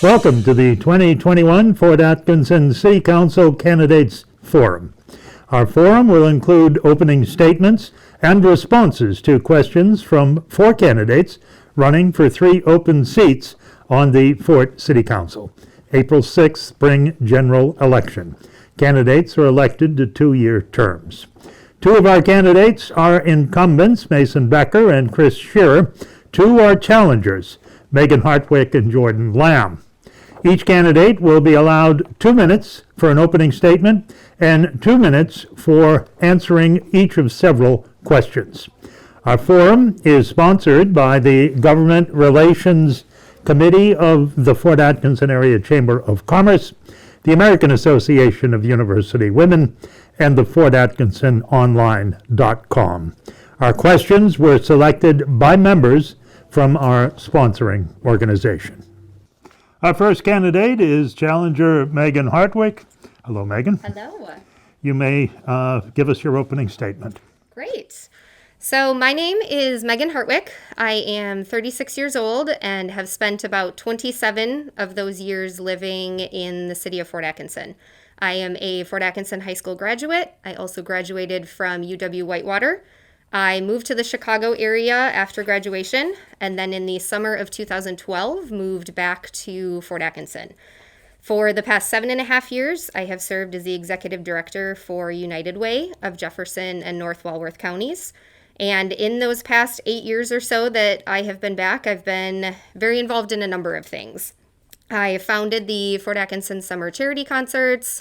Welcome to the 2021 Fort Atkinson City Council Candidates Forum. Our forum will include opening statements and responses to questions from 4 candidates running for 3 open seats on the Fort City Council. April 6th spring general election. Candidates are elected to 2-year terms. 2 of our candidates are incumbents, Mason Becker and Chris Shearer. 2 are challengers, Megan Hartwick and Jordan Lamb. Each candidate will be allowed 2 minutes for an opening statement and 2 minutes for answering each of several questions. Our forum is sponsored by the Government Relations Committee of the Fort Atkinson Area Chamber of Commerce, the American Association of University Women, and the FortAtkinsonOnline.com. Our questions were selected by members from our sponsoring organization. Our first candidate is challenger Megan Hartwick. Hello, Megan. Hello. You may give us your opening statement. Great. So my name is Megan Hartwick. I am 36 years old and have spent about 27 of those years living in the city of Fort Atkinson. I am a Fort Atkinson High School graduate. I also graduated from UW-Whitewater. I moved to the Chicago area after graduation, and then in the summer of 2012, moved back to Fort Atkinson. For the past 7.5 years, I have served as the executive director for United Way of Jefferson and North Walworth counties. And in those past 8 years or so that I have been back, I've been very involved in a number of things. I founded the Fort Atkinson Summer Charity Concerts.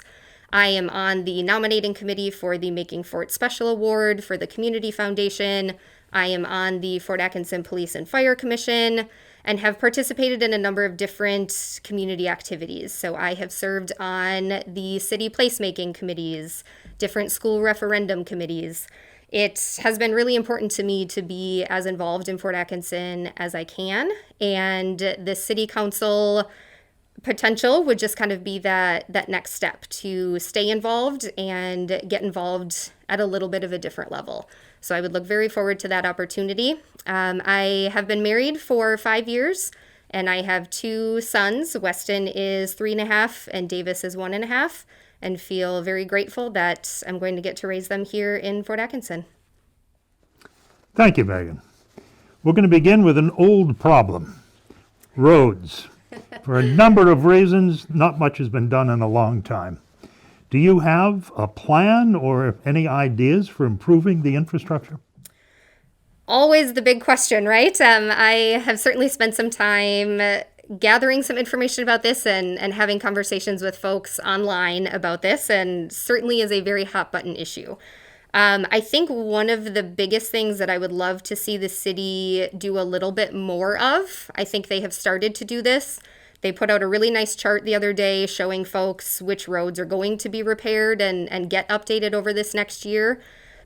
I am on the nominating committee for the Making Fort Special Award for the Community Foundation. I am on the Fort Atkinson Police and Fire Commission and have participated in a number of different community activities. So I have served on the city placemaking committees, different school referendum committees. It has been really important to me to be as involved in Fort Atkinson as I can, and the city council potential would just kind of be that next step to stay involved and get involved at a little bit of a different level. So I would look very forward to that opportunity. I have been married for 5 years, and I have 2 sons. Weston is 3.5 and Davis is 1.5, and feel very grateful that I'm going to get to raise them here in Fort Atkinson. Thank you, Megan. We're going to begin with an old problem, roads. For a number of reasons, not much has been done in a long time. Do you have a plan or any ideas for improving the infrastructure? Always the big question, right? I have certainly spent some time gathering some information about this and having conversations with folks online about this, and certainly is a very hot button issue. I think one of the biggest things that I would love to see the city do a little bit more of, I think they have started to do this. They put out a really nice chart the other day showing folks which roads are going to be repaired and get updated over this next year.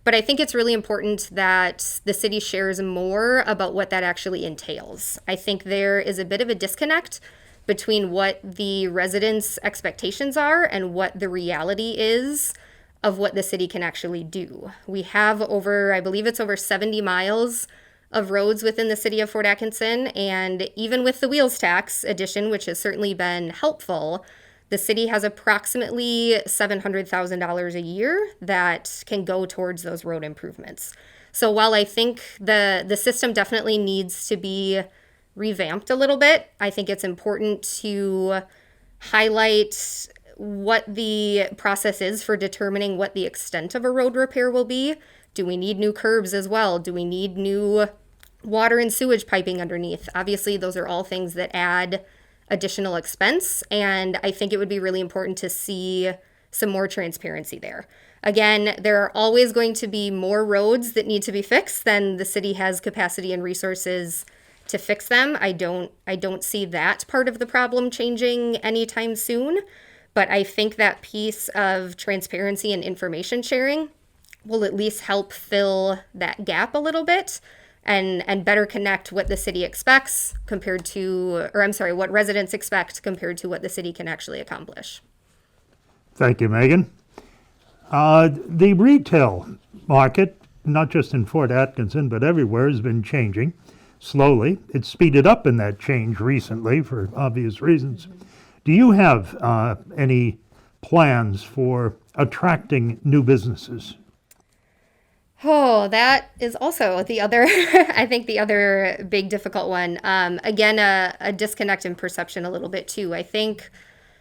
But I think it's really important that the city shares more about what that actually entails. I think there is a bit of a disconnect between what the residents' expectations are and what the reality is of what the city can actually do. We have I believe it's over 70 miles of roads within the city of Fort Atkinson, and even with the wheels tax addition, which has certainly been helpful, the city has approximately $700,000 a year that can go towards those road improvements. So while I think the system definitely needs to be revamped a little bit, I think it's important to highlight what the process is for determining what the extent of a road repair will be. Do we need new curbs as well? Do we need new water and sewage piping underneath? Obviously, those are all things that add additional expense, and I think it would be really important to see some more transparency there. Again, there are always going to be more roads that need to be fixed than the city has capacity and resources to fix them. I don't see that part of the problem changing anytime soon, but I think that piece of transparency and information sharing will at least help fill that gap a little bit and better connect what the city expects what residents expect compared to what the city can actually accomplish. Thank you, Megan. The retail market, not just in Fort Atkinson, but everywhere, has been changing. slowly. It's speeded up in that change recently for obvious reasons. Do you have any plans for attracting new businesses? Oh, that is also the other, I think the other big difficult one. Again, a disconnect in perception a little bit too. I think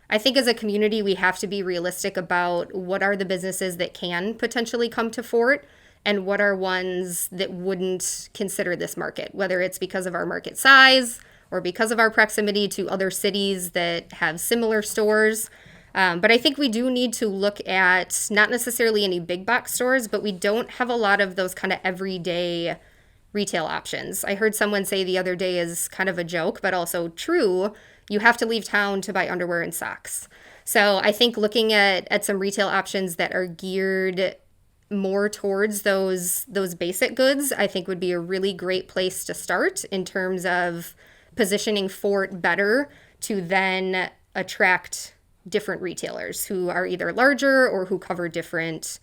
as a community, we have to be realistic about what are the businesses that can potentially come to Fort and what are ones that wouldn't consider this market, whether it's because of our market size or because of our proximity to other cities that have similar stores. But I think we do need to look at not necessarily any big box stores, but we don't have a lot of those kind of everyday retail options. I heard someone say the other day, is kind of a joke, but also true, you have to leave town to buy underwear and socks. So I think looking at some retail options that are geared more towards those basic goods, I think would be a really great place to start in terms of positioning Fort better to then attract different retailers who are either larger or who cover different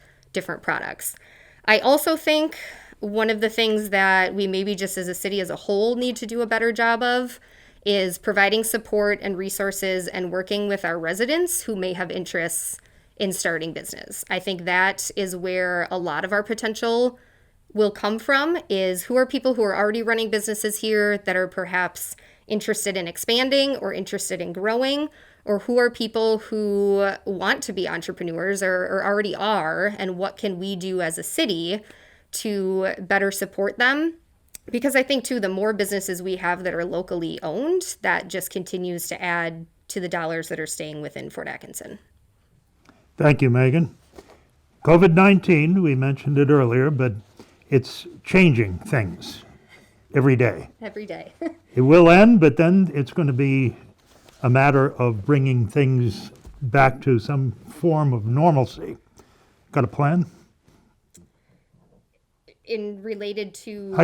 products. I also think one of the things that we maybe just as a city as a whole need to do a better job of is providing support and resources and working with our residents who may have interests in starting business. I think that is where a lot of our potential will come from, is who are people who are already running businesses here that are perhaps interested in expanding or interested in growing, or who are people who want to be entrepreneurs or already are, and what can we do as a city to better support them? Because I think, too, the more businesses we have that are locally owned, that just continues to add to the dollars that are staying within Fort Atkinson. Thank you, Megan. COVID-19, we mentioned it earlier, but it's changing things every day. Every day. It will end, but then it's going to be a matter of bringing things back to some form of normalcy. Got a plan? In related to...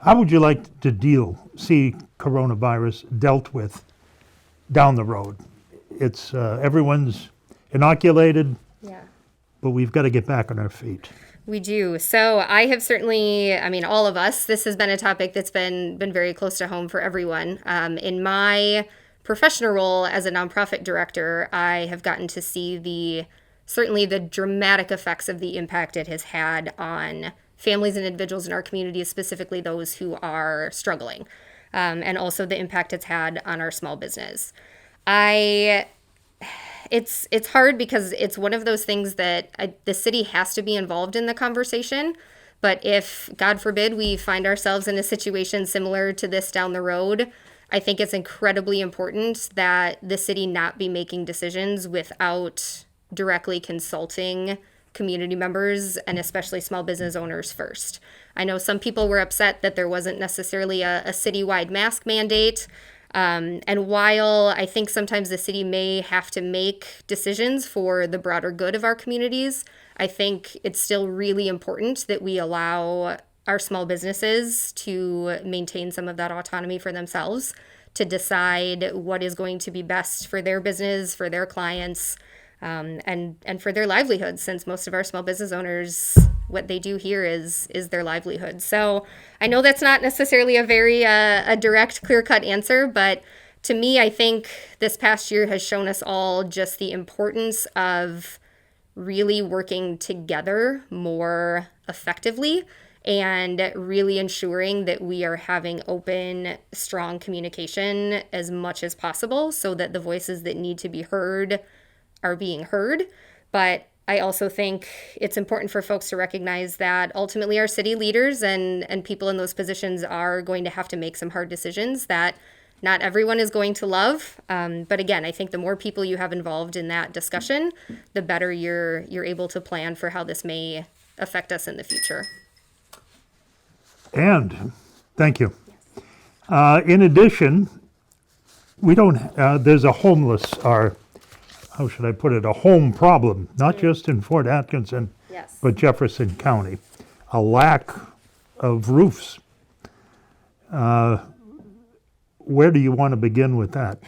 How would you like to see coronavirus dealt with down the road? It's everyone's inoculated, Yeah. but we've got to get back on our feet. We do. So I have certainly, all of us, this has been a topic that's been very close to home for everyone. In my professional role as a nonprofit director, I have gotten to see certainly the dramatic effects of the impact it has had on families and individuals in our communities, specifically those who are struggling, and also the impact it's had on our small business. It's hard because it's one of those things that the city has to be involved in the conversation. But if, God forbid, we find ourselves in a situation similar to this down the road, I think it's incredibly important that the city not be making decisions without directly consulting community members and especially small business owners first. I know some people were upset that there wasn't necessarily a citywide mask mandate. And while I think sometimes the city may have to make decisions for the broader good of our communities, I think it's still really important that we allow our small businesses to maintain some of that autonomy for themselves, to decide what is going to be best for their business, for their clients, and for their livelihood, since most of our small business owners, what they do here is their livelihood. So I know that's not necessarily a very a direct, clear-cut answer, but to me, I think this past year has shown us all just the importance of really working together more effectively and really ensuring that we are having open, strong communication as much as possible so that the voices that need to be heard are being heard. But I also think it's important for folks to recognize that ultimately our city leaders and people in those positions are going to have to make some hard decisions that not everyone is going to love. But again, I think the more people you have involved in that discussion, the better you're able to plan for how this may affect us in the future. And thank you. In addition, we don't. There's a homeless, or how should I put it, a home problem, not just in Fort Atkinson, Yes. but Jefferson County. A lack of roofs. Where do you want to begin with that?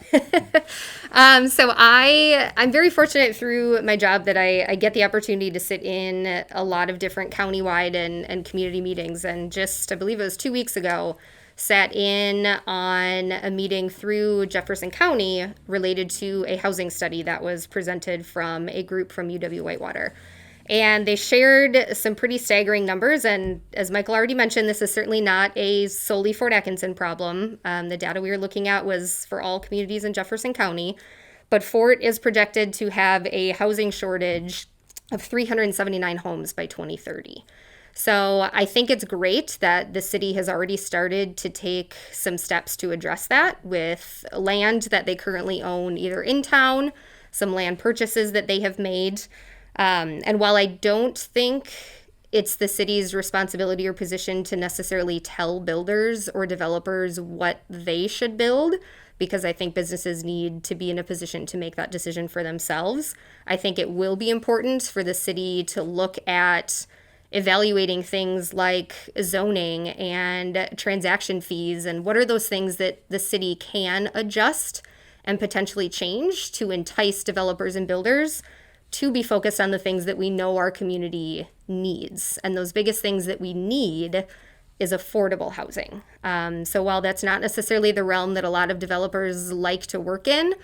So I'm very fortunate through my job that I get the opportunity to sit in a lot of different countywide and community meetings. And just, I believe it was 2 weeks ago, sat in on a meeting through Jefferson County related to a housing study that was presented from a group from UW-Whitewater. And they shared some pretty staggering numbers. And as Michael already mentioned, this is certainly not a solely Fort Atkinson problem. The data we were looking at was for all communities in Jefferson County. But Fort is projected to have a housing shortage of 379 homes by 2030. So I think it's great that the city has already started to take some steps to address that with land that they currently own either in town, some land purchases that they have made. And while I don't think it's the city's responsibility or position to necessarily tell builders or developers what they should build, because I think businesses need to be in a position to make that decision for themselves, I think it will be important for the city to look at evaluating things like zoning and transaction fees and what are those things that the city can adjust and potentially change to entice developers and builders to be focused on the things that we know our community needs. And those biggest things that we need is affordable housing. So while that's not necessarily the realm that a lot of developers like to work in,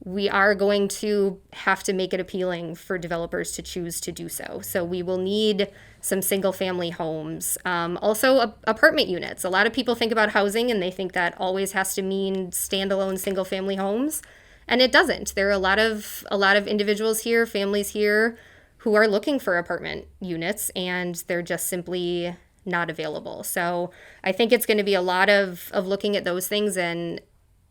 we are going to have to make it appealing for developers to choose to do so. So we will need some single family homes, also apartment units. A lot of people think about housing and they think that always has to mean standalone single family homes. And it doesn't. There are a lot of individuals here, families here, who are looking for apartment units, and they're just simply not available. So I think it's going to be a lot of looking at those things and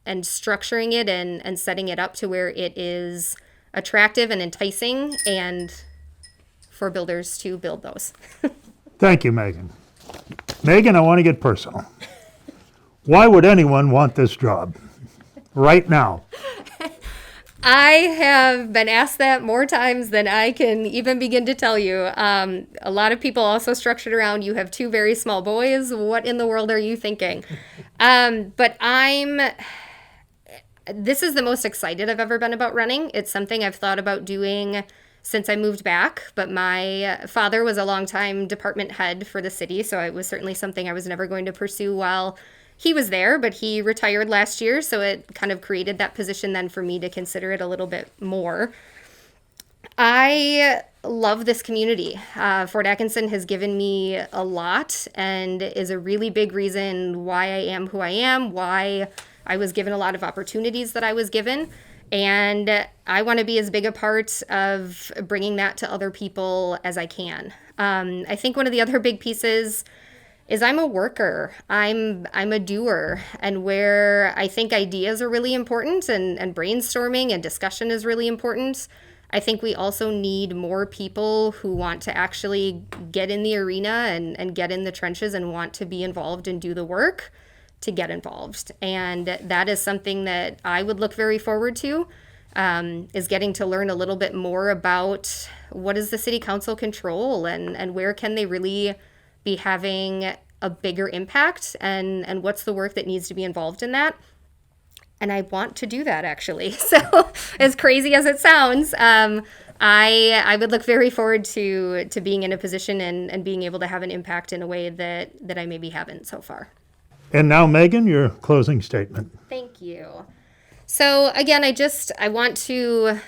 structuring it and setting it up to where it is attractive and enticing, and for builders to build those. Thank you, Megan. Megan, I want to get personal. Why would anyone want this job right now? I have been asked that more times than I can even begin to tell you. A lot of people also structured around, you have two very small boys. What in the world are you thinking? But this is the most excited I've ever been about running. It's something I've thought about doing since I moved back, but my father was a longtime department head for the city, so it was certainly something I was never going to pursue while he was there, but he retired last year, so it kind of created that position then for me to consider it a little bit more. I love this community. Fort Atkinson has given me a lot and is a really big reason why I am who I am, why I was given a lot of opportunities that I was given. And I want to be as big a part of bringing that to other people as I can. I think one of the other big pieces is I'm a worker. I'm a doer. And where I think ideas are really important and brainstorming and discussion is really important, I think we also need more people who want to actually get in the arena and get in the trenches and want to be involved and do the work to get involved. And that is something that I would look very forward to, is getting to learn a little bit more about what does the city council control and where can they really be having a bigger impact and what's the work that needs to be involved in that. And I want to do that, actually. So as crazy as it sounds, I would look very forward to being in a position and being able to have an impact in a way that I maybe haven't so far. And now, Megan, your closing statement. Thank you. So again, I want to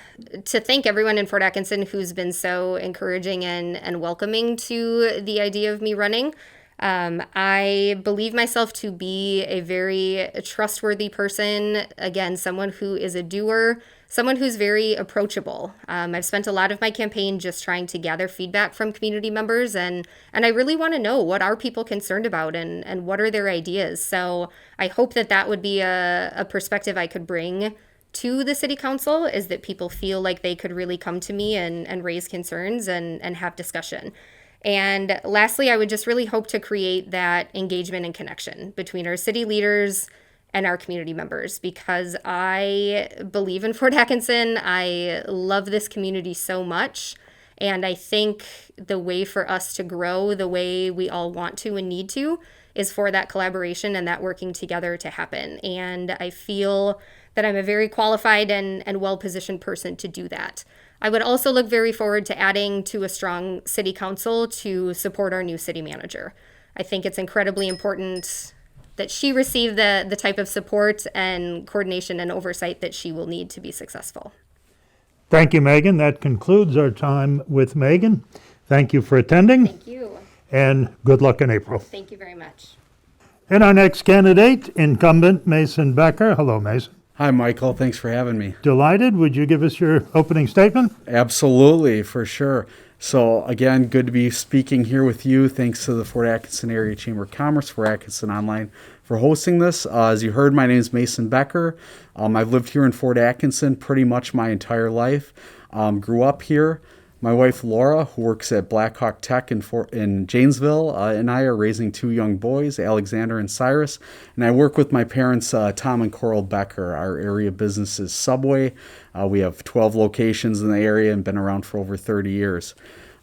thank everyone in Fort Atkinson who's been so encouraging and welcoming to the idea of me running. I believe myself to be a very trustworthy person. Again, someone who is a doer, someone who's very approachable. I've spent a lot of my campaign just trying to gather feedback from community members, and I really want to know what are people concerned about and what are their ideas. So I hope that would be a perspective I could bring to the city council, is that people feel like they could really come to me and raise concerns and have discussion. And lastly, I would just really hope to create that engagement and connection between our city leaders and our community members, because I believe in Fort Atkinson. I love this community so much. And I think the way for us to grow the way we all want to and need to is for that collaboration and that working together to happen. And I feel that I'm a very qualified and well-positioned person to do that. I would also look very forward to adding to a strong city council to support our new city manager. I think it's incredibly important that she receive the type of support and coordination and oversight that she will need to be successful. Thank you, Megan. That concludes our time with Megan. Thank you for attending, Thank you. and good luck in April. Thank you very much. And our next candidate, incumbent Mason Becker. Hello, Mason. Hi, Michael. Thanks for having me. Delighted. Would you give us your opening statement? Absolutely, for sure. So, again, good to be speaking here with you. Thanks to the Fort Atkinson Area Chamber of Commerce, Fort Atkinson Online, for hosting this. As you heard, my name is Mason Becker. I've lived here in Fort Atkinson pretty much my entire life. Grew up here. My wife, Laura, who works at Blackhawk Tech in Janesville, and I are raising two young boys, Alexander and Cyrus. And I work with my parents, Tom and Coral Becker. Our area business is Subway. We have 12 locations in the area and been around for over 30 years.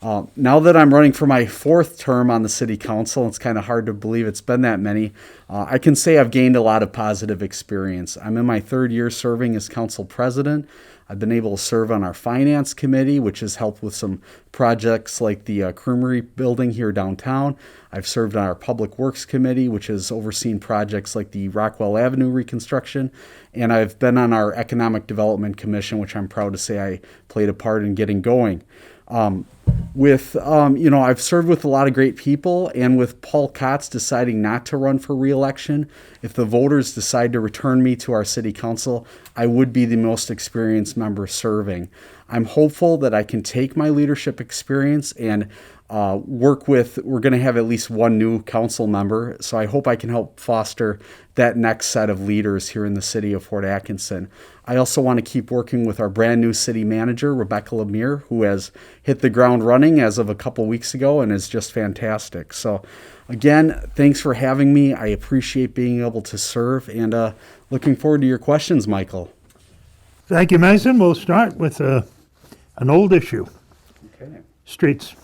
Now that I'm running for my fourth term on the city council, it's kind of hard to believe it's been that many, I can say I've gained a lot of positive experience. I'm in my third year serving as council president. I've been able to serve on our finance committee, which has helped with some projects like the creamery building here downtown. I've served on our public works committee, which has overseen projects like the Rockwell Avenue reconstruction. And I've been on our economic development commission, which I'm proud to say I played a part in getting going. I've served with a lot of great people, and with Paul Kotz deciding not to run for re-election, if the voters decide to return me to our city council, I would be the most experienced member serving. I'm hopeful that I can take my leadership experience and we're going to have at least one new council member, so I hope I can help foster that next set of leaders here in the city of Fort Atkinson. I also want to keep working with our brand new city manager, Rebecca Lemire, who has hit the ground running as of a couple weeks ago and is just fantastic. So again, thanks for having me. I appreciate being able to serve, and looking forward to your questions, Michael. Thank you, Mason. We'll start with an old issue. Okay. Streets.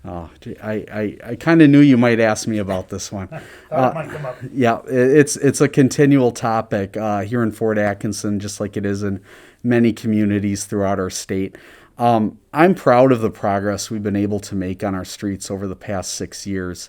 Oh, gee, I kind of knew you might ask me about this one. Might come up. Yeah, it's a continual topic here in Fort Atkinson, just like it is in many communities throughout our state. I'm proud of the progress we've been able to make on our streets over the past 6 years.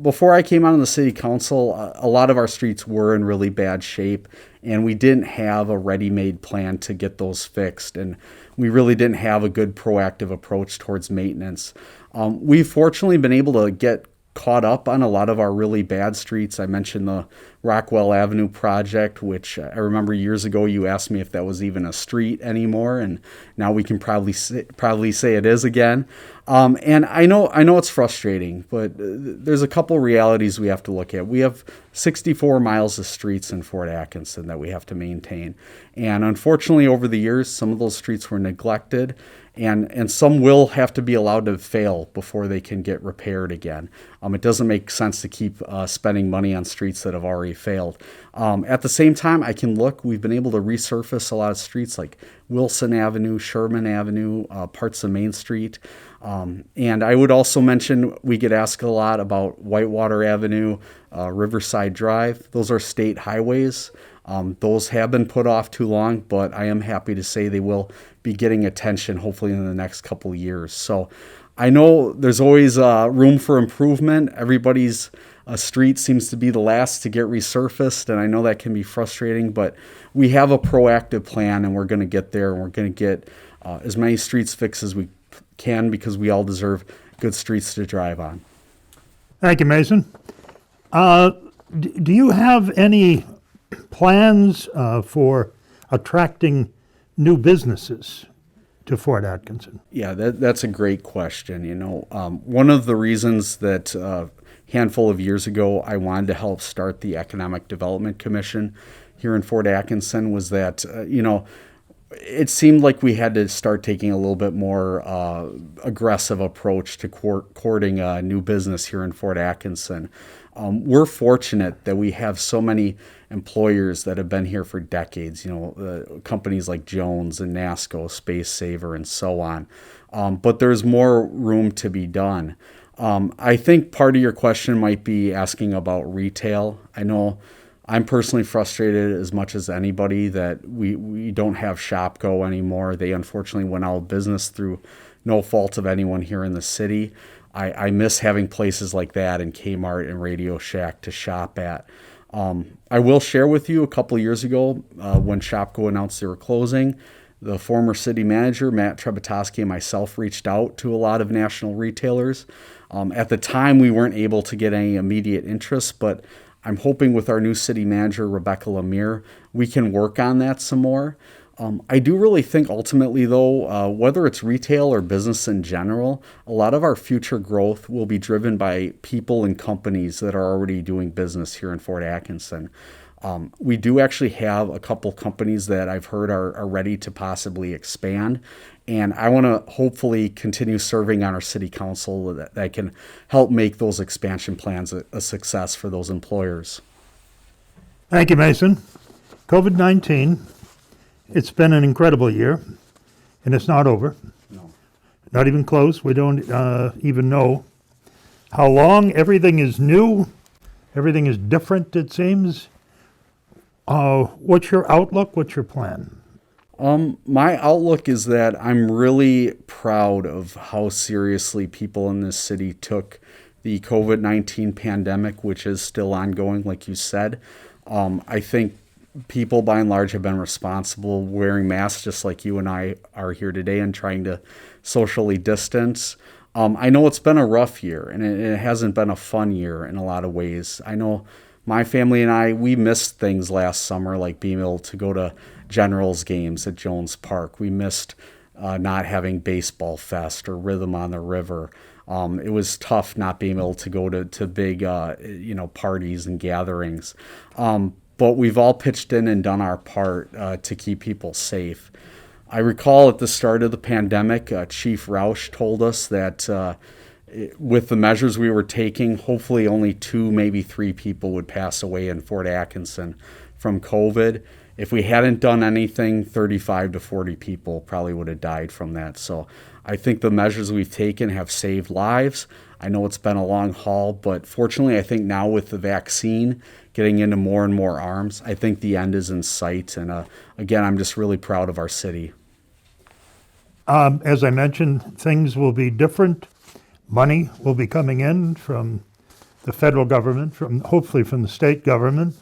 Before I came on the city council, a lot of our streets were in really bad shape, and we didn't have a ready-made plan to get those fixed, and we really didn't have a good proactive approach towards maintenance. We've fortunately been able to get caught up on a lot of our really bad streets. I mentioned the Rockwell Avenue project, which I remember years ago you asked me if that was even a street anymore, and now we can probably say it is again. And I know it's frustrating, but there's a couple realities we have to look at. We have 64 miles of streets in Fort Atkinson that we have to maintain, and unfortunately over the years some of those streets were neglected. And some will have to be allowed to fail before they can get repaired again. It doesn't make sense to keep spending money on streets that have already failed. At the same time, we've been able to resurface a lot of streets like Wilson Avenue, Sherman Avenue, parts of Main Street. And I would also mention we get asked a lot about Whitewater Avenue, Riverside Drive. Those are state highways. Those have been put off too long, but I am happy to say they will be getting attention hopefully in the next couple of years. So I know there's always room for improvement. Everybody's street seems to be the last to get resurfaced, and I know that can be frustrating, but we have a proactive plan, and we're going to get there, and we're going to get as many streets fixed as we can, because we all deserve good streets to drive on. Thank you, Mason. Do you have any plans for attracting new businesses to Fort Atkinson? Yeah, that's a great question. One of the reasons that a handful of years ago I wanted to help start the Economic Development Commission here in Fort Atkinson was that, it seemed like we had to start taking a little bit more aggressive approach to courting new business here in Fort Atkinson. We're fortunate that we have so many employers that have been here for decades, companies like Jones and NASCO, Space Saver, and so on. But there's more room to be done. I think part of your question might be asking about retail. I know I'm personally frustrated as much as anybody that we don't have Shopko anymore. They unfortunately went out of business through no fault of anyone here in the city. I miss having places like that and Kmart and Radio Shack to shop at. I will share with you a couple of years ago when Shopko announced they were closing, the former city manager, Matt Trebetoski, and myself reached out to a lot of national retailers. At the time, we weren't able to get any immediate interest, but I'm hoping with our new city manager, Rebecca Lemire, we can work on that some more. I do really think ultimately, though, whether it's retail or business in general, a lot of our future growth will be driven by people and companies that are already doing business here in Fort Atkinson. We do actually have a couple companies that I've heard are ready to possibly expand. And I want to hopefully continue serving on our city council that can help make those expansion plans a success for those employers. Thank you, Mason. COVID-19, it's been an incredible year, and it's not over. No. Not even close. We don't even know how long. Everything is new. Everything is different, it seems. What's your outlook? What's your plan? My outlook is that I'm really proud of how seriously people in this city took the COVID-19 pandemic, which is still ongoing, like you said. I think people by and large have been responsible, wearing masks just like you and I are here today and trying to socially distance. I know it's been a rough year, and it hasn't been a fun year in a lot of ways. I know my family and I, we missed things last summer, like being able to go to Generals games at Jones Park. We missed not having Baseball Fest or Rhythm on the River. It was tough not being able to go to big, parties and gatherings. But we've all pitched in and done our part to keep people safe. I recall at the start of the pandemic, Chief Roush told us that with the measures we were taking, hopefully only 2, maybe 3 people would pass away in Fort Atkinson from COVID. If we hadn't done anything, 35 to 40 people probably would have died from that. So I think the measures we've taken have saved lives. I know it's been a long haul, but fortunately, I think now with the vaccine getting into more and more arms, I think the end is in sight. And again, I'm just really proud of our city. As I mentioned, things will be different. Money will be coming in from the federal government, hopefully from the state government.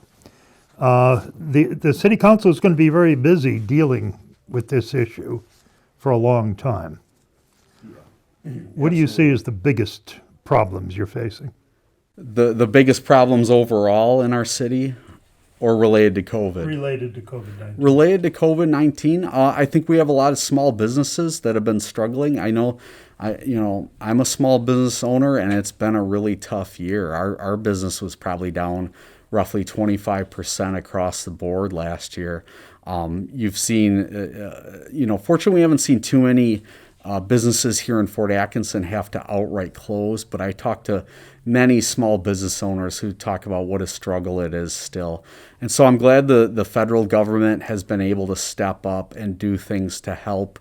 The city council is going to be very busy dealing with this issue for a long time. What do you see as the biggest problems you're facing? The biggest problems overall in our city, or related to COVID? Related to COVID-19. Related to COVID-19, I think we have a lot of small businesses that have been struggling. I know, I'm a small business owner, and it's been a really tough year. Our business was probably down roughly 25% across the board last year. You've seen, fortunately, we haven't seen too many businesses here in Fort Atkinson have to outright close, but I talked to many small business owners who talk about what a struggle it is still. And so I'm glad the federal government has been able to step up and do things to help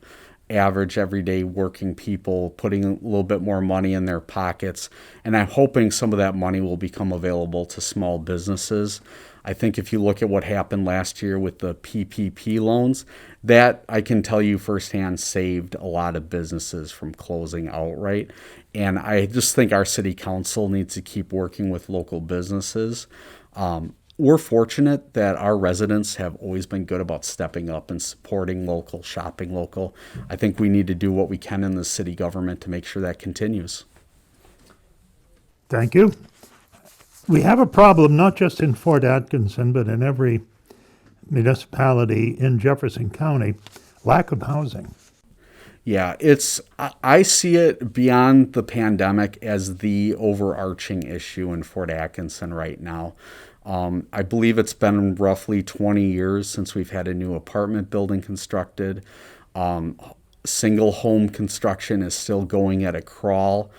average everyday working people, putting a little bit more money in their pockets. And I'm hoping some of that money will become available to small businesses. I think if you look at what happened last year with the PPP loans, that I can tell you firsthand saved a lot of businesses from closing outright. And I just think our city council needs to keep working with local businesses. We're fortunate that our residents have always been good about stepping up and supporting local, shopping local. I think we need to do what we can in the city government to make sure that continues. Thank you. We have a problem not just in Fort Atkinson, but in every municipality in Jefferson County, lack of housing. Yeah, I see it beyond the pandemic as the overarching issue in Fort Atkinson right now. I believe it's been roughly 20 years since we've had a new apartment building constructed. Single home construction is still going at a crawl.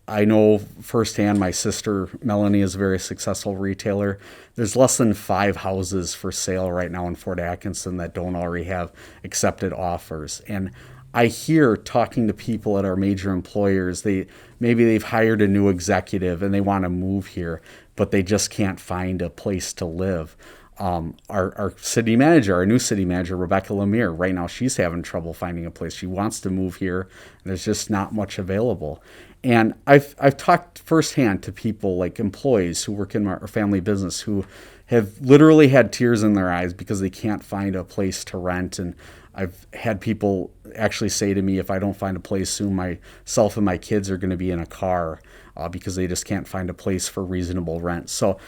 I know firsthand, my sister Melanie is a very successful retailer. There's less than 5 houses for sale right now in Fort Atkinson that don't already have accepted offers. And I hear talking to people at our major employers, maybe they've hired a new executive and they want to move here, but they just can't find a place to live. Our city manager, our new city manager, Rebecca Lemire, right now she's having trouble finding a place. She wants to move here. And there's just not much available. And I've talked firsthand to people like employees who work in our family business who have literally had tears in their eyes because they can't find a place to rent. And I've had people actually say to me, if I don't find a place soon, myself and my kids are going to be in a car because they just can't find a place for reasonable rent. So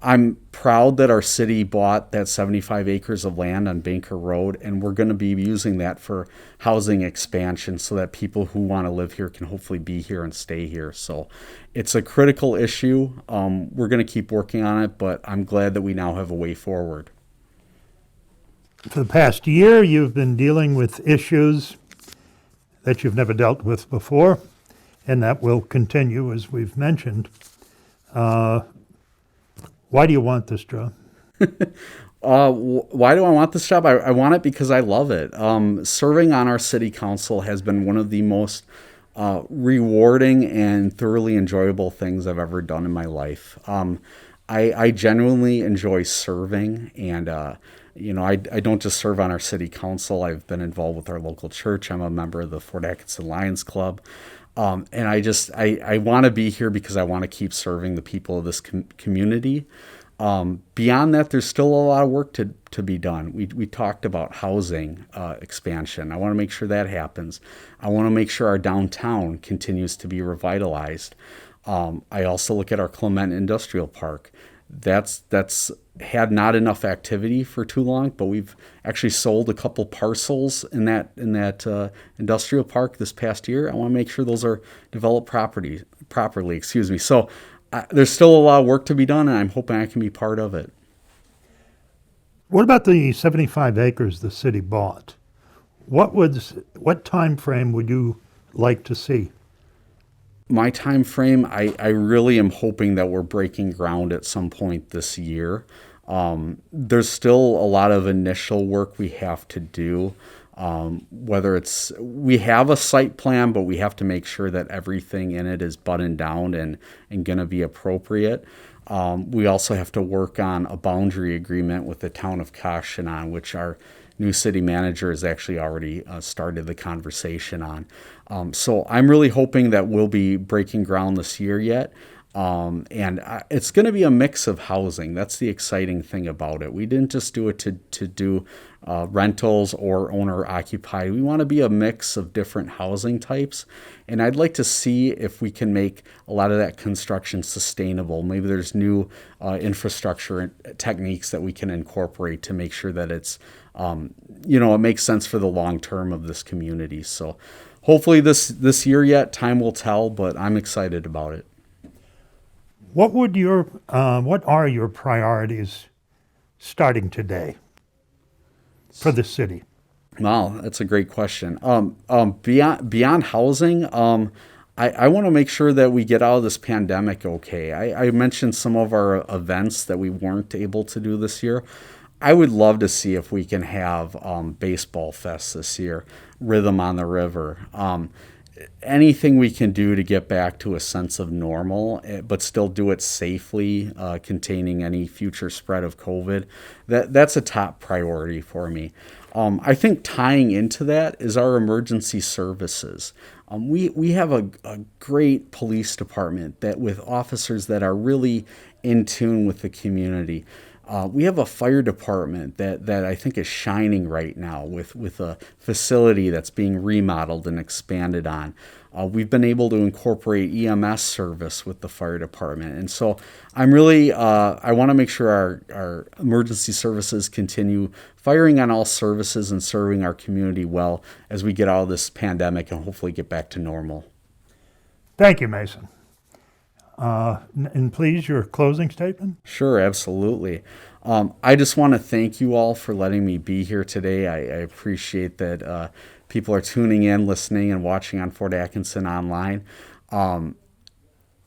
I'm proud that our city bought that 75 acres of land on Becker Road, and we're going to be using that for housing expansion so that people who want to live here can hopefully be here and stay here. So it's a critical issue. We're going to keep working on it, but I'm glad that we now have a way forward. For the past year, you've been dealing with issues that you've never dealt with before, and that will continue, as we've mentioned. Why do you want this job? Why do I want this job? I want it because I love it. Serving on our city council has been one of the most rewarding and thoroughly enjoyable things I've ever done in my life. I genuinely enjoy serving, and I don't just serve on our city council. I've been involved with our local church. I'm a member of the Fort Atkinson Lions Club. And I want to be here because I want to keep serving the people of this community. Beyond that, there's still a lot of work to be done. We talked about housing expansion. I want to make sure that happens. I want to make sure our downtown continues to be revitalized. I also look at our Clement Industrial Park. That's had not enough activity for too long, but we've actually sold a couple parcels in that industrial park this past year. I want to make sure those are developed properly. So there's still a lot of work to be done, and I'm hoping I can be part of it. What about the 75 acres the city bought? What time frame would you like to see? My time frame, I really am hoping that we're breaking ground at some point this year. There's still a lot of initial work we have to do. We have a site plan, but we have to make sure that everything in it is buttoned down and going to be appropriate. We also have to work on a boundary agreement with the town of Kashanon, which our new city manager has actually already started the conversation on. So I'm really hoping that we'll be breaking ground this year yet. It's going to be a mix of housing. That's the exciting thing about it. We didn't just do it to do rentals or owner occupied. We want to be a mix of different housing types. And I'd like to see if we can make a lot of that construction sustainable. Maybe there's new infrastructure techniques that we can incorporate to make sure that it's, it makes sense for the long term of this community. So hopefully this year yet, time will tell, but I'm excited about it. What are your priorities starting today for the city? Wow, that's a great question. Beyond housing, I want to make sure that we get out of this pandemic okay. I mentioned some of our events that we weren't able to do this year. I would love to see if we can have baseball fest this year, Rhythm on the River. Anything we can do to get back to a sense of normal, but still do it safely, containing any future spread of COVID, that's a top priority for me. I think tying into that is our emergency services. We have a great police department that with officers that are really in tune with the community. We have a fire department that I think is shining right now with a facility that's being remodeled and expanded on. We've been able to incorporate EMS service with the fire department. And so I'm really, I want to make sure our emergency services continue firing on all services and serving our community well as we get out of this pandemic and hopefully get back to normal. Thank you, Mason. And please, your closing statement? Sure, absolutely. I just want to thank you all for letting me be here today. I appreciate that people are tuning in, listening, and watching on Fort Atkinson online.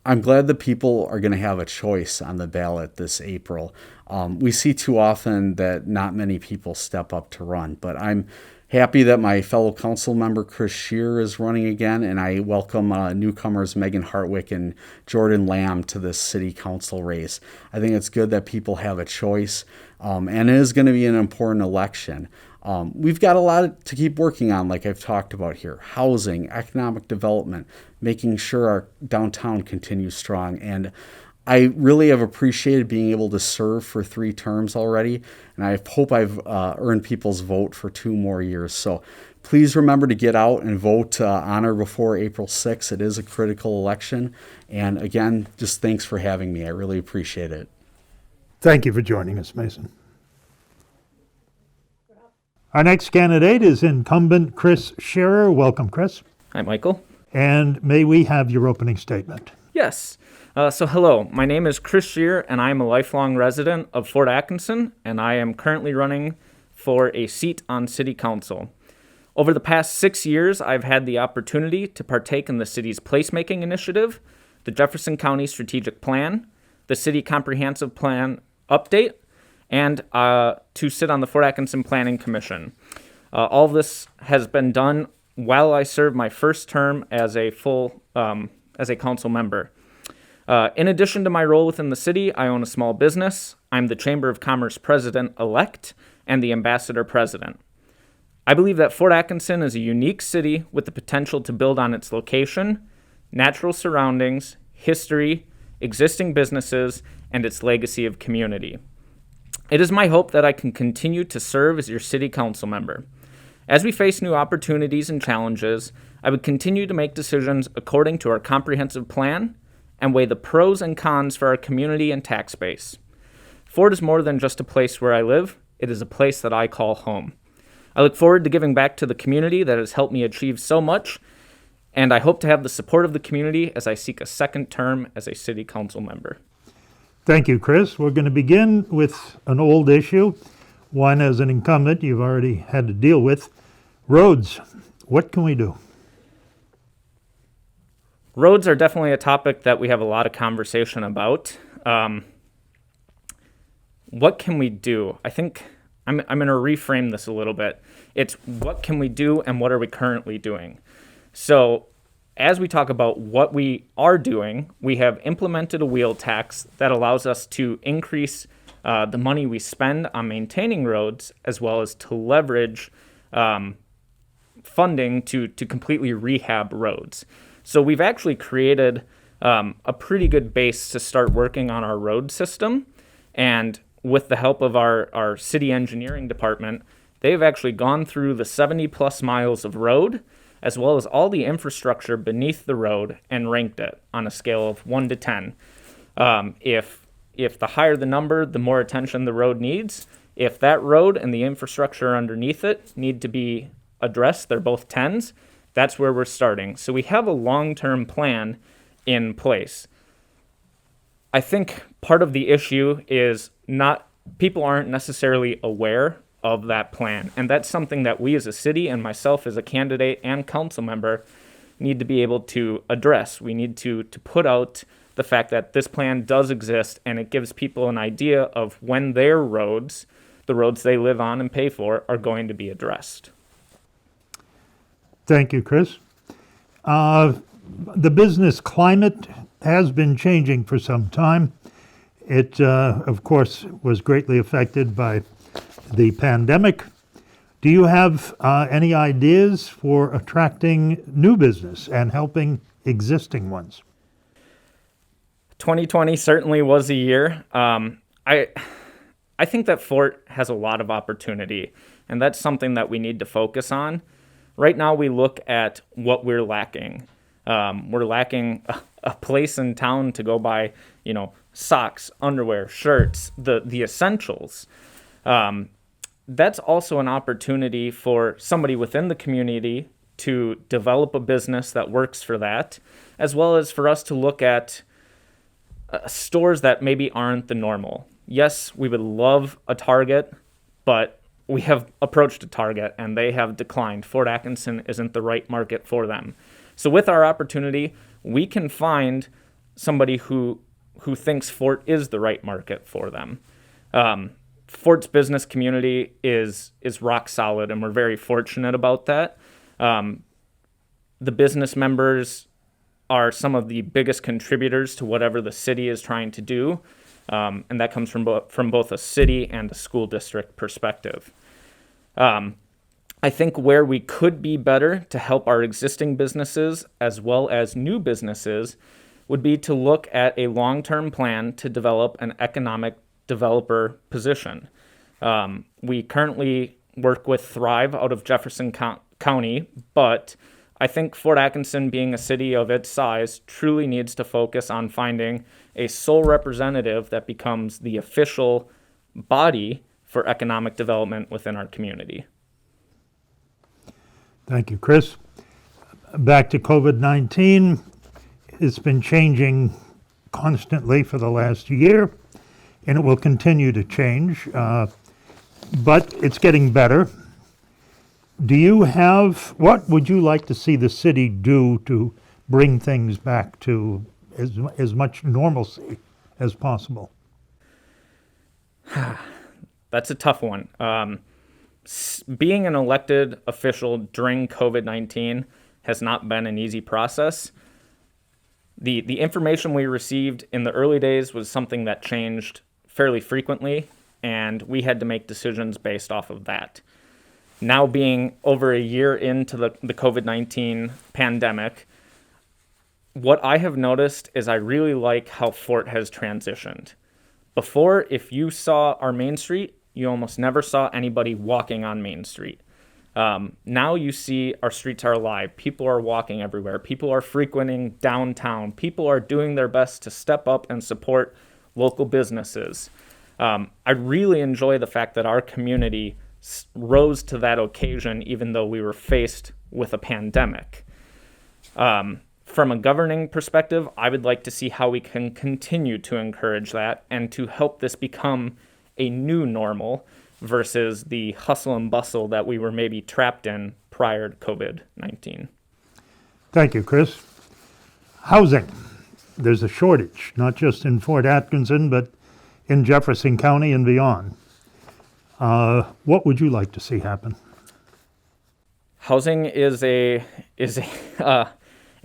I'm glad that people are going to have a choice on the ballot this April. We see too often that not many people step up to run, but I'm happy that my fellow council member Chris Shearer is running again, and I welcome newcomers Megan Hartwick and Jordan Lamb to this city council race. I think it's good that people have a choice, and it is going to be an important election. We've got a lot to keep working on, like I've talked about here: housing, economic development, making sure our downtown continues strong. And I really have appreciated being able to serve for 3 terms already, and I hope I've earned people's vote for 2 more years. So please remember to get out and vote on or before April 6th. It is a critical election. And again, just thanks for having me. I really appreciate it. Thank you for joining us, Mason. Our next candidate is incumbent Chris Shearer. Welcome, Chris. Hi, Michael. And may we have your opening statement? Yes. So hello, my name is Chris Shearer, and I am a lifelong resident of Fort Atkinson, and I am currently running for a seat on City Council. Over the past 6 years, I've had the opportunity to partake in the city's placemaking initiative, the Jefferson County Strategic Plan, the City Comprehensive Plan Update, and to sit on the Fort Atkinson Planning Commission. All of this has been done while I served my first term as a council member. In addition to my role within the city, I own a small business. I'm the Chamber of Commerce president-elect and the ambassador president. I believe that Fort Atkinson is a unique city with the potential to build on its location, natural surroundings, history, existing businesses, and its legacy of community. It is my hope that I can continue to serve as your city council member. As we face new opportunities and challenges, I would continue to make decisions according to our comprehensive plan and weigh the pros and cons for our community and tax base. Fort is more than just a place where I live. It is a place that I call home. I look forward to giving back to the community that has helped me achieve so much, and I hope to have the support of the community as I seek a second term as a city council member. Thank you, Chris. We're going to begin with an old issue, one as an incumbent you've already had to deal with. Roads. What can we do? Roads are definitely a topic that we have a lot of conversation about. What can we do? I think I'm going to reframe this a little bit. It's what can we do and what are we currently doing? So as we talk about what we are doing, we have implemented a wheel tax that allows us to increase the money we spend on maintaining roads, as well as to leverage funding to completely rehab roads. So we've actually created a pretty good base to start working on our road system. And with the help of our city engineering department, they've actually gone through the 70 plus miles of road, as well as all the infrastructure beneath the road, and ranked it on a scale of 1 to 10. If the higher the number, the more attention the road needs. If that road and the infrastructure underneath it need to be addressed, they're both 10s. That's where we're starting. So we have a long-term plan in place. I think part of the issue is people aren't necessarily aware of that plan. And that's something that we as a city and myself as a candidate and council member need to be able to address. We need to put out the fact that this plan does exist, and it gives people an idea of when their roads, the roads they live on and pay for, are going to be addressed. Thank you, Chris. The business climate has been changing for some time. It, of course, was greatly affected by the pandemic. Do you have any ideas for attracting new business and helping existing ones? 2020 certainly was a year. I think that Fort has a lot of opportunity, and that's something that we need to focus on. Right now, we look at what we're lacking. We're lacking a place in town to go buy, socks, underwear, shirts, the essentials. That's also an opportunity for somebody within the community to develop a business that works for that, as well as for us to look at stores that maybe aren't the normal. Yes, we would love a Target, but we have approached a Target and they have declined. Fort Atkinson isn't the right market for them. So with our opportunity, we can find somebody who thinks Fort is the right market for them. Fort's business community is rock solid, and we're very fortunate about that. The business members are some of the biggest contributors to whatever the city is trying to do, and that comes from both a city and a school district perspective. I think where we could be better to help our existing businesses as well as new businesses would be to look at a long-term plan to develop an economic developer position. We currently work with Thrive out of Jefferson County, but I think Fort Atkinson, being a city of its size, truly needs to focus on finding a sole representative that becomes the official body for economic development within our community. Thank you, Chris. Back to COVID-19. It's been changing constantly for the last year, and it will continue to change, but it's getting better. What would you like to see the city do to bring things back to as much normalcy as possible? That's a tough one. Being an elected official during COVID-19 has not been an easy process. The information we received in the early days was something that changed fairly frequently, and we had to make decisions based off of that. Now being over a year into the COVID-19 pandemic, what I have noticed is I really like how Fort has transitioned. Before, if you saw our Main Street, you almost never saw anybody walking on Main Street. Now you see our streets are alive. People are walking everywhere. People are frequenting downtown. People are doing their best to step up and support local businesses. I really enjoy the fact that our community rose to that occasion, even though we were faced with a pandemic. From a governing perspective, I would like to see how we can continue to encourage that and to help this become a new normal versus the hustle and bustle that we were maybe trapped in prior to COVID-19. Thank you, Chris. Housing. There's a shortage, not just in Fort Atkinson, but in Jefferson County and beyond. What would you like to see happen? Housing is it's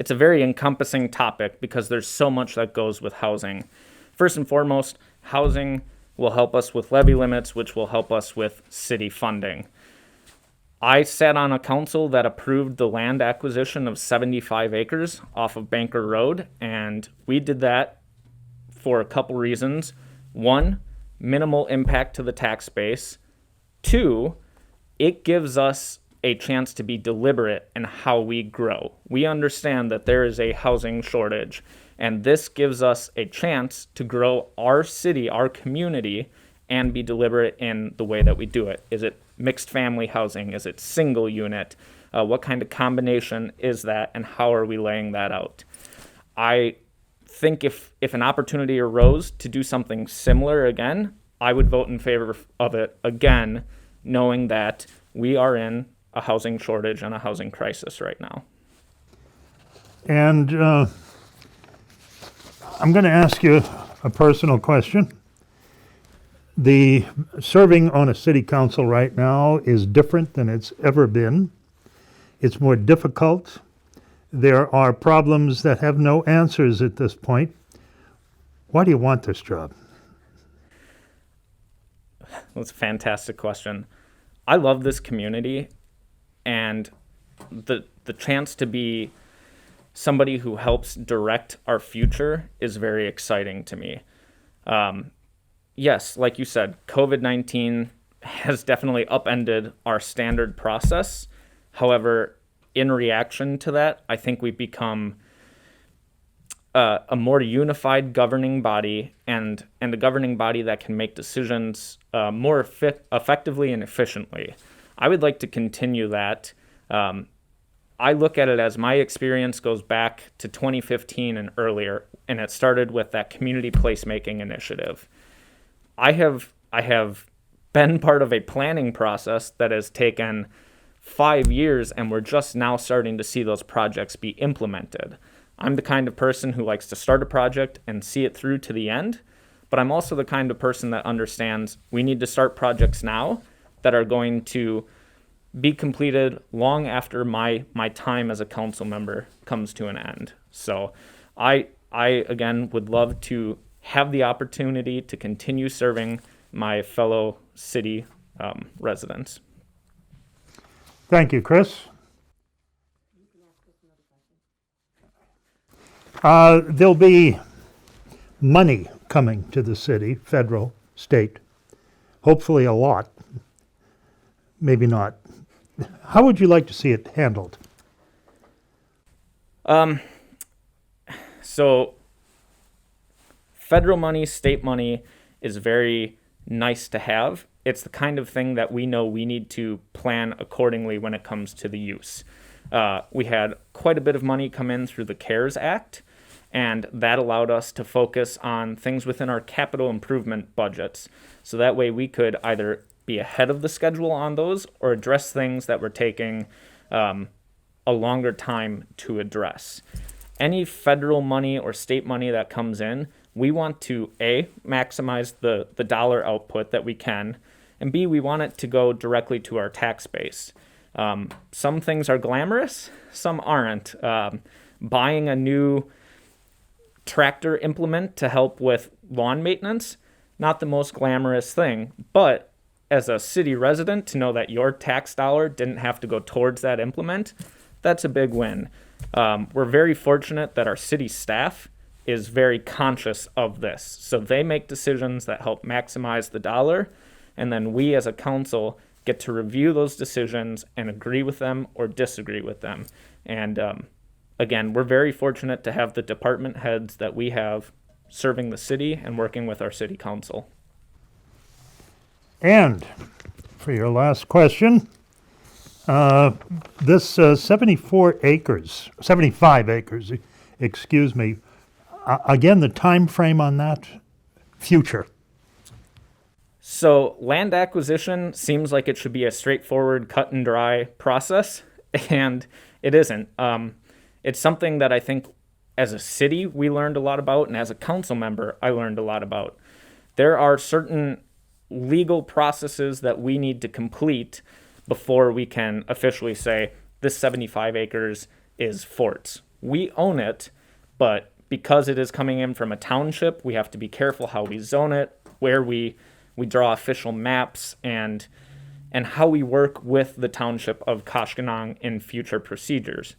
a very encompassing topic because there's so much that goes with housing. First and foremost, housing will help us with levy limits, which will help us with city funding. I sat on a council that approved the land acquisition of 75 acres off of Becker Road, and we did that for a couple reasons. One, minimal impact to the tax base. Two, it gives us a chance to be deliberate in how we grow. We understand that there is a housing shortage, and this gives us a chance to grow our city, our community, and be deliberate in the way that we do it. Is it mixed family housing? Is it single unit? What kind of combination is that, and how are we laying that out? I think if an opportunity arose to do something similar again, I would vote in favor of it again, knowing that we are in a housing shortage and a housing crisis right now. And I'm going to ask you a personal question. The serving on a city council right now is different than it's ever been. It's more difficult. There are problems that have no answers at this point. Why do you want this job? That's a fantastic question. I love this community, and the chance to be somebody who helps direct our future is very exciting to me. Yes, like you said, COVID-19 has definitely upended our standard process. However, in reaction to that, I think we've become a more unified governing body and a governing body that can make decisions more effectively and efficiently. I would like to continue that. I look at it as my experience goes back to 2015 and earlier, and it started with that community placemaking initiative. I have been part of a planning process that has taken 5 years, and we're just now starting to see those projects be implemented. I'm the kind of person who likes to start a project and see it through to the end, but I'm also the kind of person that understands we need to start projects now that are going to be completed long after my time as a council member comes to an end. So I again would love to have the opportunity to continue serving my fellow city residents. Thank you, Chris. There'll be money coming to the city, federal, state, hopefully a lot, maybe not. How would you like to see it handled? So federal money, state money is very nice to have. It's the kind of thing that we know we need to plan accordingly when it comes to the use. We had quite a bit of money come in through the CARES Act, and that allowed us to focus on things within our capital improvement budgets. So that way we could either be ahead of the schedule on those or address things that were taking a longer time to address. Any federal money or state money that comes in, we want to A, maximize the dollar output that we can, and B, we want it to go directly to our tax base. Some things are glamorous, some aren't. Buying a new tractor implement to help with lawn maintenance, not the most glamorous thing, but as a city resident, to know that your tax dollar didn't have to go towards that implement, that's a big win. We're very fortunate that our city staff is very conscious of this. So they make decisions that help maximize the dollar, and then we as a council get to review those decisions and agree with them or disagree with them. And again, we're very fortunate to have the department heads that we have serving the city and working with our city council. And for your last question, this 75 acres, excuse me, again, the time frame on that, future. So land acquisition seems like it should be a straightforward, cut and dry process, and it isn't. It's something that I think as a city we learned a lot about, and as a council member I learned a lot about. There are certain legal processes that we need to complete before we can officially say this 75 acres is Fort's. We own it, but because it is coming in from a township, we have to be careful how we zone it, where we draw official maps, and how we work with the township of Koshkonong in future procedures.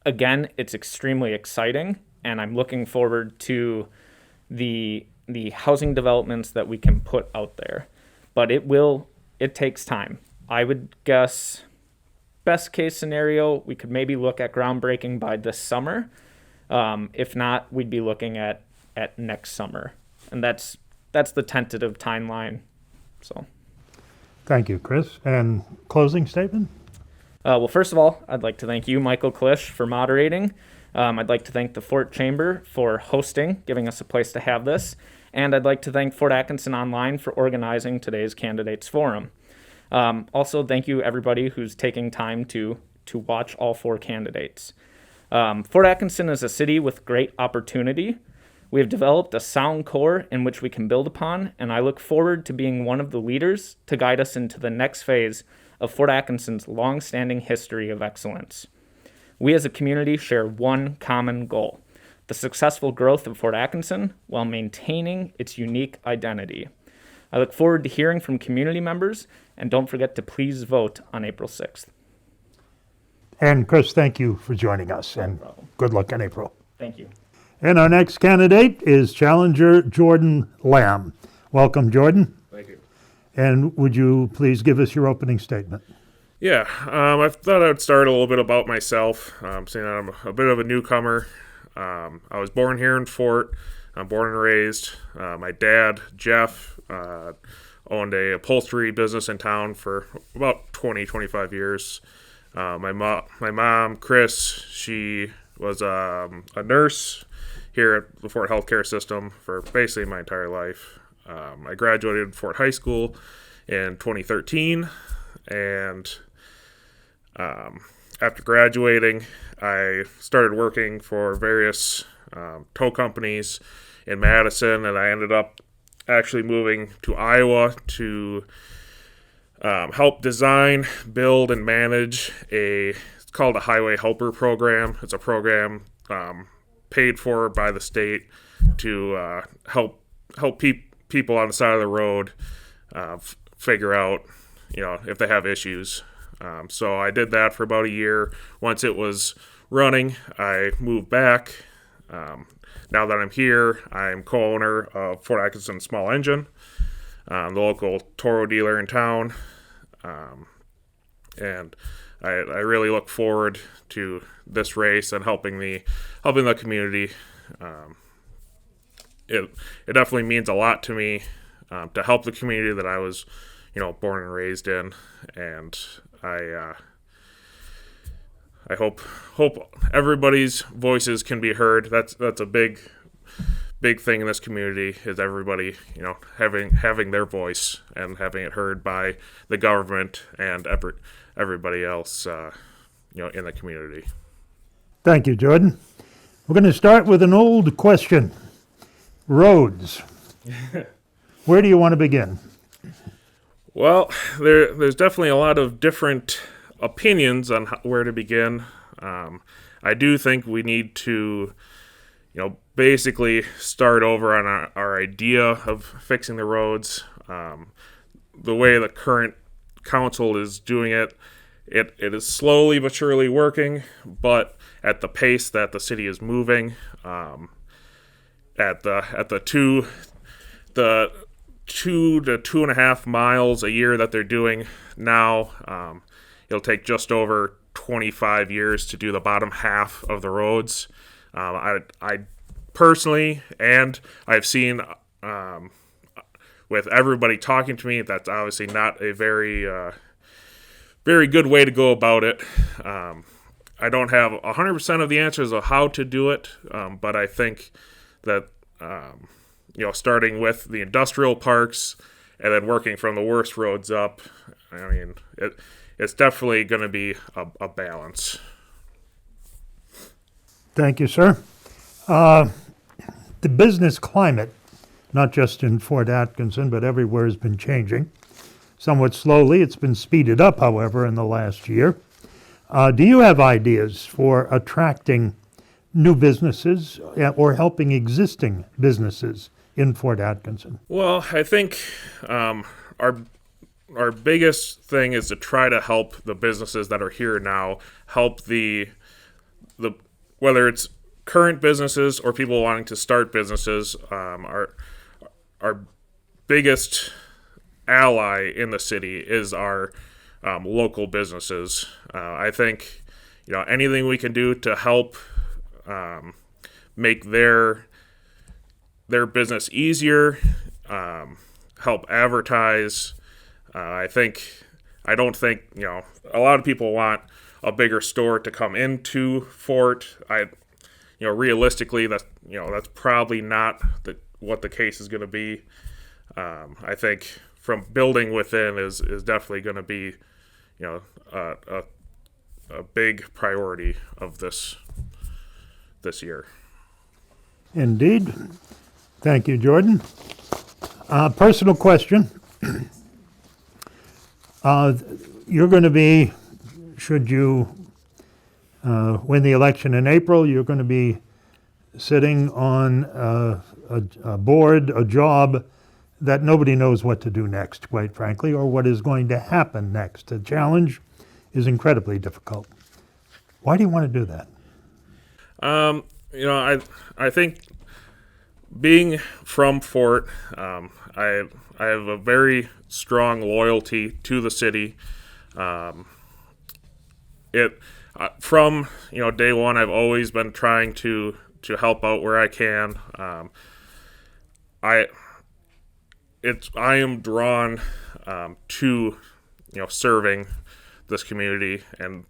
Again, it's extremely exciting, and I'm looking forward to the housing developments that we can put out there. But it takes time. I would guess best case scenario, we could maybe look at groundbreaking by this summer. If not, we'd be looking at next summer. And that's the tentative timeline. So, thank you, Chris. And closing statement? Well, first of all, I'd like to thank you, Michael Klisch, for moderating. I'd like to thank the Fort Chamber for hosting, giving us a place to have this. And I'd like to thank Fort Atkinson Online for organizing today's Candidates Forum. Also, thank you everybody who's taking time to watch all four candidates. Fort Atkinson is a city with great opportunity. We have developed a sound core in which we can build upon, and I look forward to being one of the leaders to guide us into the next phase of Fort Atkinson's long-standing history of excellence. We as a community share one common goal: the successful growth of Fort Atkinson while maintaining its unique identity. I look forward to hearing from community members, and don't forget to please vote on April 6th. And Chris, thank you for joining us, and good luck in April. Thank you. And our next candidate is challenger Jordan Lamb. Welcome, Jordan. Thank you. And would you please give us your opening statement? Yeah, I thought I'd start a little bit about myself, saying that I'm a bit of a newcomer. I was born here in Fort. I'm born and raised. My dad, Jeff, owned a upholstery business in town for about 25 years. My mom, Chris, she was a nurse here at the Fort Healthcare System for basically my entire life. I graduated Fort High School in 2013, and after graduating, I started working for various tow companies in Madison, and I ended up actually moving to Iowa to help design, build, and manage it's called a Highway Helper Program. It's a program paid for by the state to help people on the side of the road figure out, if they have issues. So I did that for about a year. Once it was running, I moved back. Now that I'm here, I'm co-owner of Fort Atkinson Small Engine, the local Toro dealer in town. And I really look forward to this race and helping the community. It definitely means a lot to me to help the community that I was, born and raised in, and I hope everybody's voices can be heard. That's a big thing in this community, is everybody, having their voice and having it heard by the government and everybody else, in the community. Thank you, Jordan. We're going to start with an old question. Roads. Where do you want to begin? Well, there's definitely a lot of different opinions on where to begin. I do think we need to, basically start over on our idea of fixing the roads. The way the current council is doing it, it is slowly but surely working, but at the pace that the city is moving, at the 2 to 2.5 miles a year that they're doing now, it'll take just over 25 years to do the bottom half of the roads. I personally, and I've seen with everybody talking to me, that's obviously not a very good way to go about it. I don't have 100% of the answers of how to do it, but I think that starting with the industrial parks and then working from the worst roads up, it's definitely going to be a balance. Thank you, sir. The business climate, not just in Fort Atkinson, but everywhere, has been changing. Somewhat slowly. It's been speeded up, however, in the last year. Do you have ideas for attracting new businesses or helping existing businesses in Fort Atkinson? Well, I think our biggest thing is to try to help the businesses that are here now, help the whether it's current businesses or people wanting to start businesses. Our biggest ally in the city is our local businesses. I think anything we can do to help make their business easier, help advertise. I don't think a lot of people want a bigger store to come into Fort. Realistically, that's probably not what the case is going to be. I think from building within is definitely going to be a big priority of this year. Indeed. Thank you, Jordan. Personal question. You're going to be, should you win the election in April, you're going to be sitting on a board, a job that nobody knows what to do next, quite frankly, or what is going to happen next. The challenge is incredibly difficult. Why do you want to do that? I think being from Fort, I have a very strong loyalty to the city. From day one, I've always been trying to help out where I can. I am drawn to serving this community, and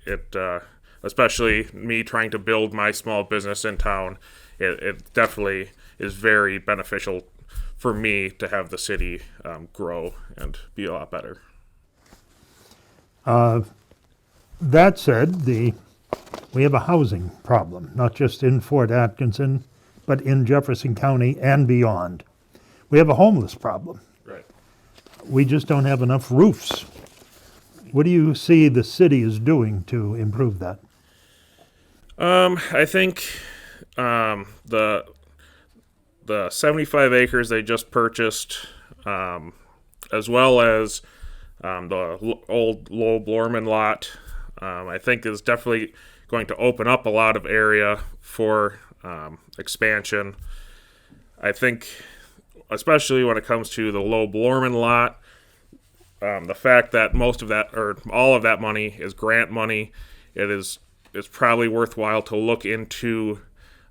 it especially me trying to build my small business in town. It definitely is very beneficial for me to have the city grow and be a lot better. That said, we have a housing problem, not just in Fort Atkinson, but in Jefferson County and beyond. We have a homeless problem. Right. We just don't have enough roofs. What do you see the city is doing to improve that? I think the 75 acres they just purchased, as well as the old Low Blorman lot, I think is definitely going to open up a lot of area for expansion. I think, especially when it comes to the Low Blorman lot, the fact that most of that, or all of that money, is grant money, it's probably worthwhile to look into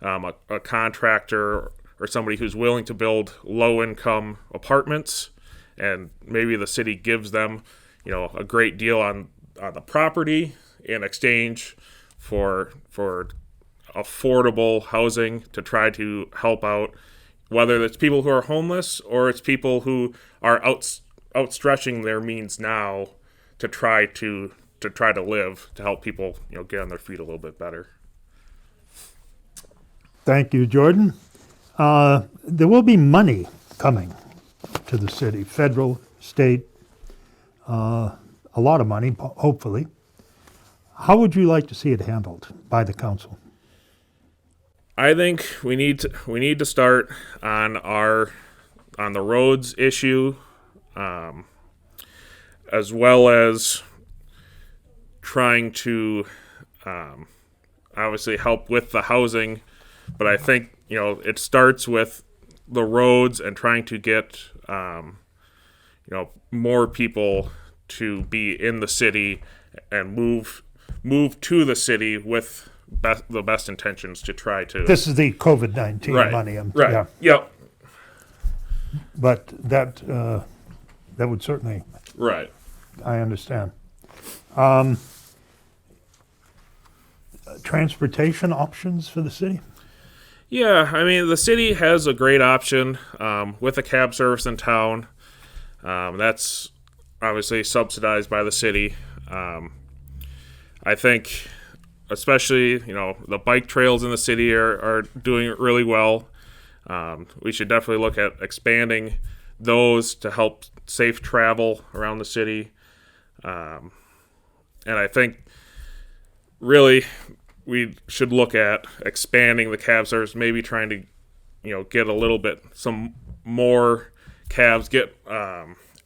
a contractor or somebody who's willing to build low-income apartments, and maybe the city gives them, a great deal on the property in exchange for affordable housing to try to help out, whether it's people who are homeless or it's people who are outstretching their means now to try to live, to help people get on their feet a little bit better. Thank you, Jordan. There will be money coming to the city, federal, state, a lot of money, hopefully. How would you like to see it handled by the council? I think we need to start on the roads issue, as well as trying to obviously help with the housing. But I think it starts with the roads and trying to get more people to be in the city and move to the city with the best intentions to try to. This is the COVID-19 money. Right. Yeah. Yep. But that would certainly. Right. I understand. Transportation options for the city? Yeah, I mean, the city has a great option with a cab service in town. That's obviously subsidized by the city. I think, especially, the bike trails in the city are doing really well. We should definitely look at expanding those to help safe travel around the city. And I think, really, we should look at expanding the cab service, maybe trying to, get a little bit, some more cabs,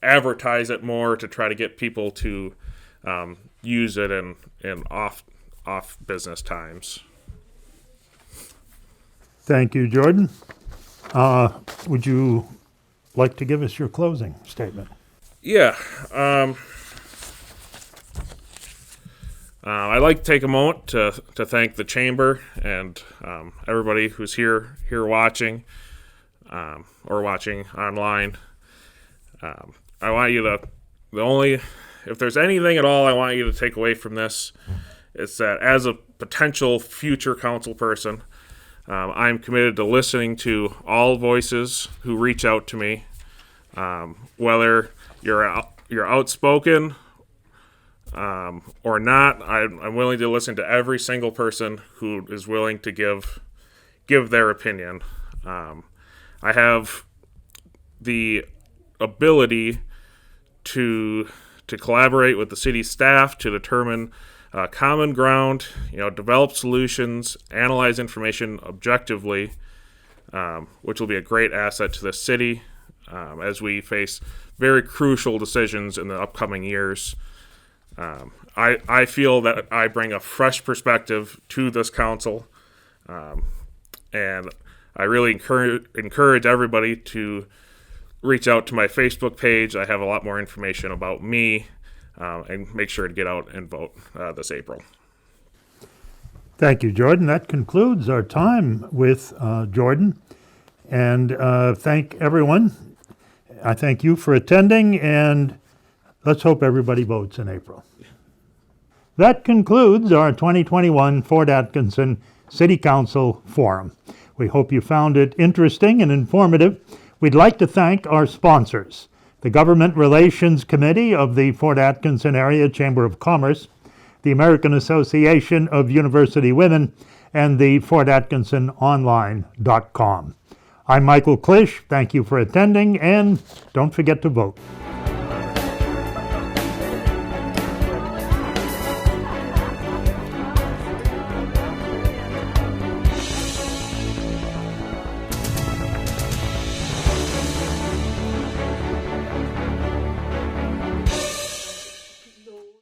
advertise it more to try to get people to use it in off business times. Thank you, Jordan. Would you like to give us your closing statement? Yeah. I'd like to take a moment to thank the chamber and everybody who's here watching or watching online. I want you to, if there's anything at all I want you to take away from this, it's that as a potential future council person, I'm committed to listening to all voices who reach out to me, whether you're outspoken or not. I'm willing to listen to every single person who is willing to give their opinion. I have the ability to collaborate with the city staff to determine common ground, develop solutions, analyze information objectively, which will be a great asset to the city as we face very crucial decisions in the upcoming years. I feel that I bring a fresh perspective to this council, and I really encourage everybody to reach out to my Facebook page. I have a lot more information about me, and make sure to get out and vote this April. Thank you, Jordan. That concludes our time with Jordan. And thank everyone. I thank you for attending, and let's hope everybody votes in April. That concludes our 2021 Fort Atkinson City Council Forum. We hope you found it interesting and informative. We'd like to thank our sponsors, the Government Relations Committee of the Fort Atkinson Area Chamber of Commerce, the American Association of University Women, and the FortAtkinsonOnline.com. I'm Michael Klisch. Thank you for attending, and don't forget to vote.